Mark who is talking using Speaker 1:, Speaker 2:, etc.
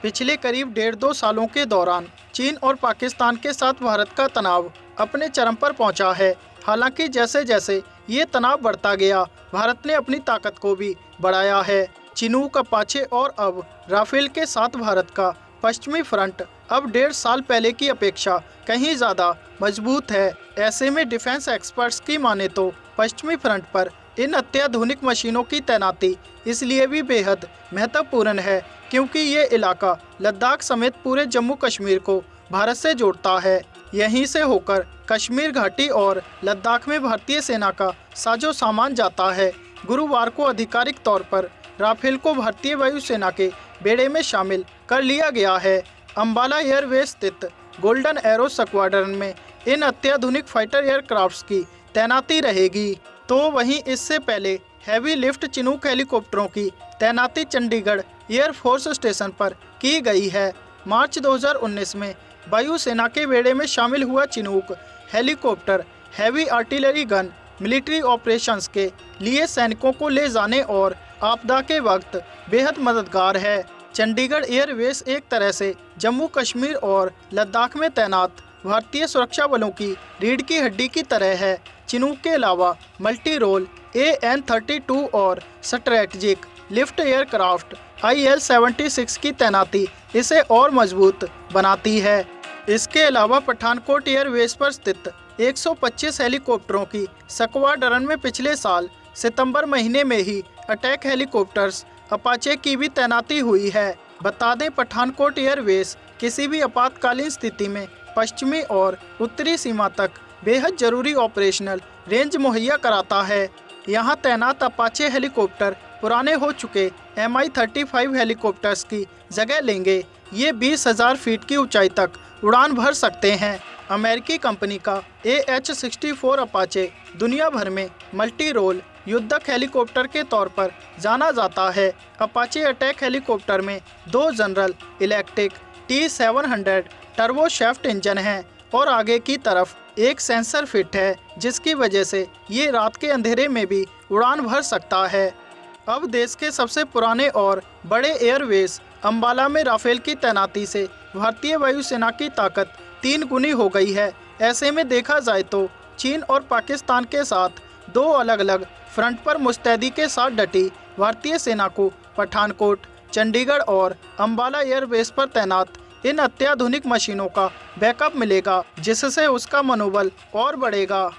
Speaker 1: पिछले करीब 1.5-2 सालों के दौरान चीन और पाकिस्तान के साथ भारत का तनाव अपने चरम पर पहुंचा है। हालांकि जैसे जैसे ये तनाव बढ़ता गया, भारत ने अपनी ताकत को भी बढ़ाया है। चिनूक, अपाचे और अब राफेल के साथ भारत का पश्चिमी फ्रंट अब 1.5 साल पहले की अपेक्षा कहीं ज़्यादा मजबूत है। ऐसे में डिफेंस एक्सपर्ट्स की माने तो पश्चिमी फ्रंट पर इन अत्याधुनिक मशीनों की तैनाती इसलिए भी बेहद महत्वपूर्ण है क्योंकि ये इलाका लद्दाख समेत पूरे जम्मू कश्मीर को भारत से जोड़ता है। यहीं से होकर कश्मीर घाटी और लद्दाख में भारतीय सेना का साजो सामान जाता है। गुरुवार को आधिकारिक तौर पर राफेल को भारतीय वायुसेना के बेड़े में शामिल कर लिया गया है। अंबाला एयरबेस स्थित गोल्डन एरो स्क्वाड्रन में इन अत्याधुनिक फाइटर एयरक्राफ्ट्स की तैनाती रहेगी। तो वहीं इससे पहले हैवी लिफ्ट चिनूक हेलीकॉप्टरों की तैनाती चंडीगढ़ एयरफोर्स स्टेशन पर की गई है। मार्च 2019 में वायुसेना के बेड़े में शामिल हुआ Chinook helicopter heavy artillery gun military operations के लिए सैनिकों को ले जाने और आपदा के वक्त बेहद मददगार है। चंडीगढ़ एयरबेस एक तरह से जम्मू कश्मीर और लद्दाख में तैनात भारतीय सुरक्षा बलों की रीढ़ की हड्डी की तरह है। चिनूक के अलावा मल्टी रोल AN-32 और स्ट्रेटजिक लिफ्ट एयरक्राफ्ट IL-76 की तैनाती इसे और मजबूत बनाती है। इसके अलावा पठानकोट एयरबेस पर स्थित 125 हेलीकॉप्टरों की स्क्वाड्रन में पिछले साल सितंबर महीने में ही अटैक हेलीकॉप्टर्स अपाचे की भी तैनाती हुई है। बता दें, पठानकोट एयरबेस किसी भी आपातकालीन स्थिति में पश्चिमी और उत्तरी सीमा तक बेहद जरूरी ऑपरेशनल रेंज मुहैया कराता है। यहाँ तैनात अपाचे हेलीकॉप्टर पुराने हो चुके Mi-35 हेलीकॉप्टर्स की जगह लेंगे। ये 20,000 फीट की ऊंचाई तक उड़ान भर सकते हैं। अमेरिकी कंपनी का AH-64 अपाचे दुनिया भर में मल्टी रोल युद्धक हेलीकॉप्टर के तौर पर जाना जाता है। अपाचे अटैक हेलीकॉप्टर में 2 जनरल इलेक्ट्रिक T-700 टर्बोशैफ्ट इंजन हैं और आगे की तरफ एक सेंसर फिट है, जिसकी वजह से ये रात के अंधेरे में भी उड़ान भर सकता है। अब देश के सबसे पुराने और बड़े एयरबेस अंबाला में राफेल की तैनाती से भारतीय वायुसेना की ताकत 3 गुनी हो गई है। ऐसे में देखा जाए तो चीन और पाकिस्तान के साथ 2 अलग अलग फ्रंट पर मुस्तैदी के साथ डटी भारतीय सेना को पठानकोट, चंडीगढ़ और अंबाला एयरबेस पर तैनात इन अत्याधुनिक मशीनों का बैकअप मिलेगा, जिससे उसका मनोबल और बढ़ेगा।